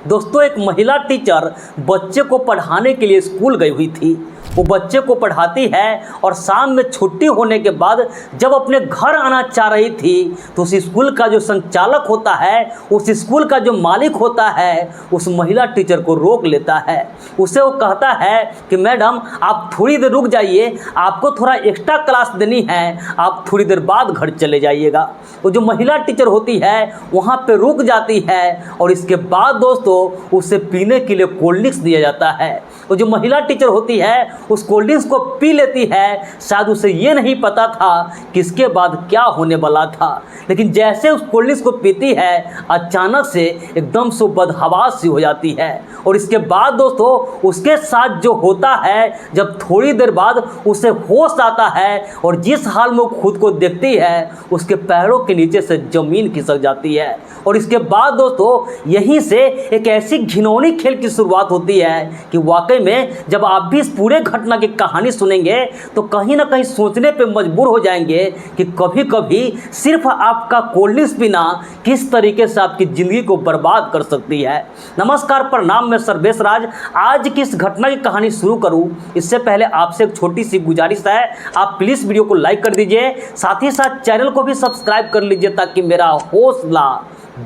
दोस्तों एक महिला टीचर बच्चे को पढ़ाने के लिए स्कूल गई हुई थी। वो बच्चे को पढ़ाती है और शाम में छुट्टी होने के बाद जब अपने घर आना चाह रही थी तो उस स्कूल का जो संचालक होता है, उस स्कूल का जो मालिक होता है, उस महिला टीचर को रोक लेता है। उसे वो कहता है कि मैडम आप थोड़ी देर रुक जाइए, आपको थोड़ा एक्स्ट्रा क्लास देनी है, आप थोड़ी देर बाद घर चले जाइएगा। वो जो महिला टीचर होती है वहाँ पे रुक जाती है और इसके बाद दोस्तों उसे पीने के लिए कोल्ड ड्रिंक्स दिया जाता है। वो जो महिला टीचर होती है उस कोल्ड ड्रिंक्स को पी लेती है। शायद उसे ये नहीं पता था कि इसके बाद क्या होने वाला था, लेकिन जैसे उस कोल्ड ड्रिंक्स को पीती है अचानक से एकदम से बदहवास सी हो जाती है। और इसके बाद दोस्तों उसके साथ जो होता है, जब थोड़ी देर बाद उसे होश आता है और जिस हाल में वो खुद को देखती है उसके पैरों के नीचे से ज़मीन खिसक जाती है। और इसके बाद दोस्तों यहीं से एक ऐसी घिनौनी खेल की शुरुआत होती है कि वाकई में जब आप भी इस पूरे घटना की कहानी सुनेंगे तो कहीं ना कहीं सोचने पे मजबूर हो जाएंगे कि कभी कभी सिर्फ आपका कोल्ड ड्रिंक्स पीना किस तरीके से आपकी ज़िंदगी को बर्बाद कर सकती है। नमस्कार, प्रणाम, मैं सर्वेश राज। आज की इस घटना की कहानी शुरू करूं इससे पहले आपसे एक छोटी सी गुजारिश है, आप प्लीज़ वीडियो को लाइक कर दीजिए, साथ ही साथ चैनल को भी सब्सक्राइब कर लीजिए ताकि मेरा हौसला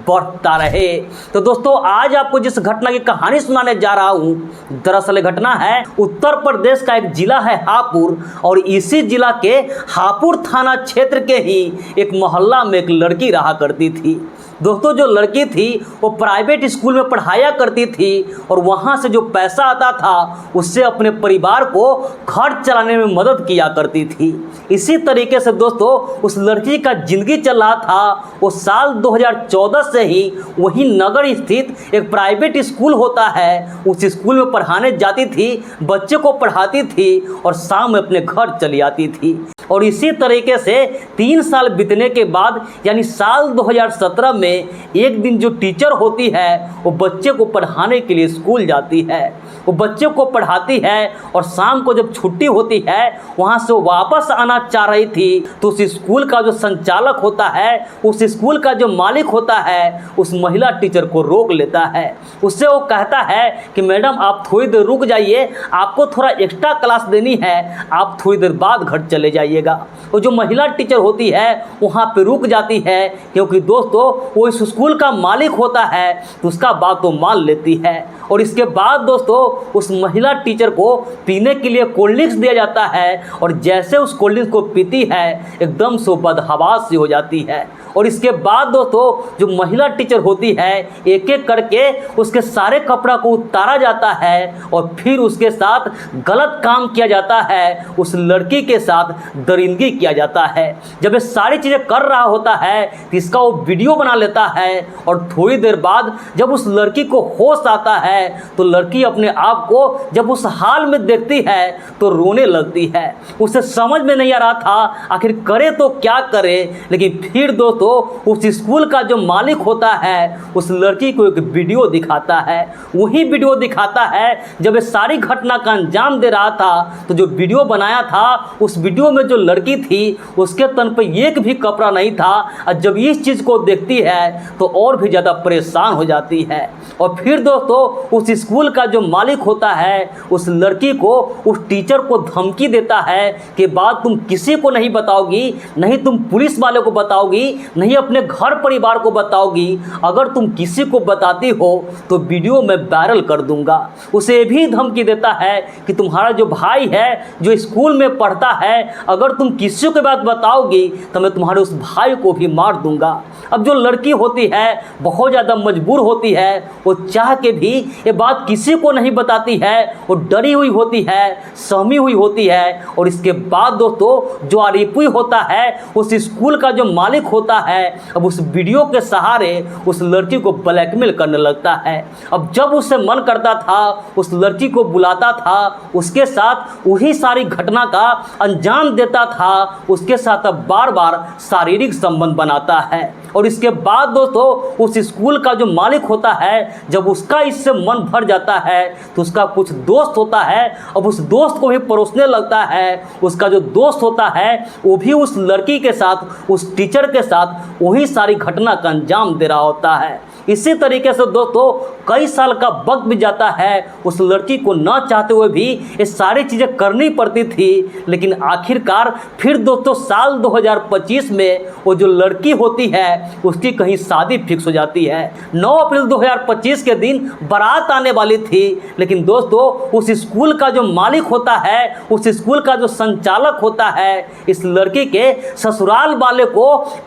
बढ़ता रहे। तो दोस्तों आज आपको जिस घटना की कहानी सुनाने जा रहा हूं, दरअसल घटना है उत्तर प्रदेश का एक जिला है हापुड़, और इसी जिला के हापुड़ थाना क्षेत्र के ही एक मोहल्ला में एक लड़की रहा करती थी। दोस्तों जो लड़की थी वो प्राइवेट स्कूल में पढ़ाया करती थी और वहाँ से जो पैसा आता था उससे अपने परिवार को घर चलाने में मदद किया करती थी। इसी तरीके से दोस्तों उस लड़की का ज़िंदगी चल रहा था। वो साल 2014 से ही वहीं नगर स्थित एक प्राइवेट स्कूल होता है, उस स्कूल में पढ़ाने जाती थी, बच्चे को पढ़ाती थी और शाम में अपने घर चली आती थी। और इसी तरीके से 3 साल बीतने के बाद यानी साल 2017 में एक दिन जो टीचर होती है वो बच्चे को पढ़ाने के लिए स्कूल जाती है। वो बच्चे को पढ़ाती है और शाम को जब छुट्टी होती है वहाँ से वापस आना चाह रही थी तो उस स्कूल का जो संचालक होता है, उस स्कूल का जो मालिक होता है, उस महिला टीचर को रोक लेता है। उससे वो कहता है कि मैडम आप थोड़ी देर रुक जाइए, आपको थोड़ा एक्स्ट्रा क्लास देनी है, आप थोड़ी देर बाद घर चले जाइएगा। वो जो महिला टीचर होती है वहाँ पे रुक जाती है क्योंकि दोस्तों वो इस स्कूल का मालिक होता है तो उसका बात तो मान लेती है। और इसके बाद दोस्तों उस महिला टीचर को पीने के लिए कोल्ड ड्रिंक्स दिया जाता है और जैसे उस कोल्ड ड्रिंक्स को पीती है एकदम से बदहवास सी हो जाती है। और इसके बाद दोस्तों जो महिला टीचर होती है एक एक करके उसके सारे कपड़ा को उतारा जाता है और फिर उसके साथ गलत काम किया जाता है, उस लड़की के साथ दरिंदगी किया जाता है। जब ये सारी चीज़ें कर रहा होता है तो इसका वो वीडियो बना लेता है और थोड़ी देर बाद जब उस लड़की को होश आता है तो लड़की अपने आप को जब उस हाल में देखती है तो रोने लगती है। उसे समझ में नहीं आ रहा था आखिर करे तो क्या करे, लेकिन फिर दोस्तों उस स्कूल का जो मालिक होता है उस लड़की को एक वीडियो दिखाता है। वही वीडियो दिखाता है जब ये सारी घटना का अंजाम दे रहा था तो जो वीडियो बनाया था उस वीडियो में जो लड़की थी उसके तन पे एक भी कपड़ा नहीं था। और जब इस चीज़ को देखती है तो और भी ज़्यादा परेशान हो जाती है। और फिर दोस्तों उस स्कूल का जो मालिक होता है उस लड़की को, उस टीचर को धमकी देता है कि बात तुम किसी को नहीं बताओगी, नहीं तुम पुलिस वाले को बताओगी, नहीं अपने घर परिवार को बताओगी, अगर तुम किसी को बताती हो तो वीडियो में वायरल कर दूंगा। उसे भी धमकी देता है कि तुम्हारा जो भाई है जो स्कूल में पढ़ता है, अगर तुम किसी को बात बताओगी तो मैं तुम्हारे उस भाई को भी मार दूंगा। अब जो लड़की होती है बहुत ज़्यादा मजबूर होती है, वो चाह के भी ये बात किसी को नहीं बताती है, वो डरी हुई होती है, सहमी हुई होती है। और इसके बाद दोस्तों जो आरोपी होता है उस स्कूल का जो मालिक होता है अब उस वीडियो के सहारे उस लड़की को ब्लैकमेल करने लगता है। अब जब उसे मन करता था उस लड़की को बुलाता था, उसके साथ वही सारी घटना का अंजाम देता था, उसके साथ अब बार बार शारीरिक संबंध बनाता है। और इसके बाद दोस्तों उस स्कूल का जो मालिक होता है जब उसका इससे मन भर जाता है तो उसका कुछ दोस्त होता है, अब उस दोस्त को भी परोसने लगता है। उसका जो दोस्त होता है वो भी उस लड़की के साथ, उस टीचर के साथ वही सारी घटना का अंजाम दे रहा होता है। इसी तरीके से दोस्तों कई साल का वक्त भी जाता है, उस लड़की को ना चाहते हुए भी ये सारी चीज़ें करनी पड़ती थी। लेकिन आखिरकार फिर दोस्तों साल 2025 में वो जो लड़की होती है उसकी कहीं शादी फिक्स हो जाती है। 9 अप्रैल 2025 के दिन बारात आने वाली थी, लेकिन दोस्तों उस स्कूल का जो मालिक होता है, उस स्कूल का जो संचालक होता है, इस लड़की के ससुराल वाले को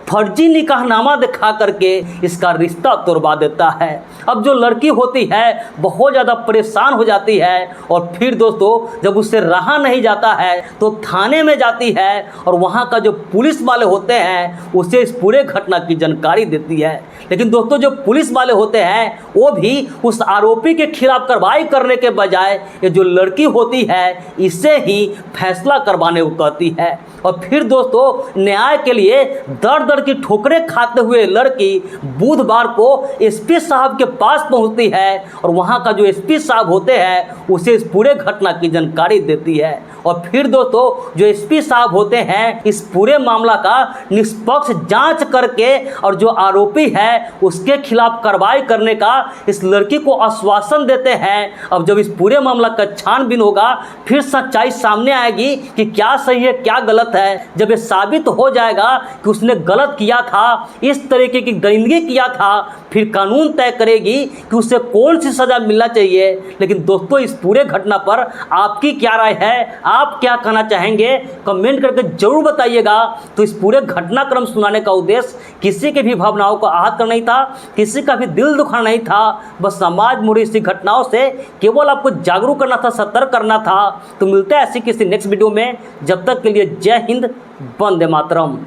फर्जी निकाहनामा दिखा करके इसका रिश्ता तोड़वा देता है। अब जो लड़की होती है बहुत ज़्यादा परेशान हो जाती है और फिर दोस्तों जब उससे रहा नहीं जाता है तो थाने में जाती है और वहाँ का जो पुलिस वाले होते हैं उसे इस पूरे घटना की जानकारी देती है। लेकिन दोस्तों जो पुलिस वाले होते हैं वो भी उस आरोपी के खिलाफ कार्रवाई करने के बजाय ये जो लड़की होती है इससे ही फैसला करवाने को कहती है। और फिर दोस्तों न्याय के लिए दर दर की ठोकरें खाते हुए लड़की बुधवार को एसपी साहब के पास पहुंचती है और वहां का जो एसपी साहब होते हैं उसे इस पूरे घटना की जानकारी देती है। और फिर दोस्तों जो एसपी साहब होते हैं इस पूरे मामला का निष्पक्ष जांच करके और जो आरोपी है उसके खिलाफ कार्रवाई करने का इस लड़की को आश्वासन देते हैं। अब जब इस पूरे मामला का छानबीन होगा फिर सच्चाई सामने आएगी कि क्या सही है क्या गलत है। जब ये साबित हो जाएगा कि उसने गलत किया था, इस तरीके की दरिंदगी किया था, फिर कानून तय करेगी कि उसे कौन सी सज़ा मिलना चाहिए। लेकिन दोस्तों इस पूरे घटना पर आपकी क्या राय है, आप क्या कहना चाहेंगे, कमेंट करके जरूर बताइएगा। तो इस पूरे घटनाक्रम सुनाने का उद्देश्य किसी के भी भावनाओं को आहत करना नहीं था, किसी का भी दिल दुखाना नहीं था, बस समाज में इसी घटनाओं से केवल आपको जागरूक करना था, सतर्क करना था। तो मिलते हैं ऐसी किसी नेक्स्ट वीडियो में, जब तक के लिए जय हिंद, वंदे मातरम।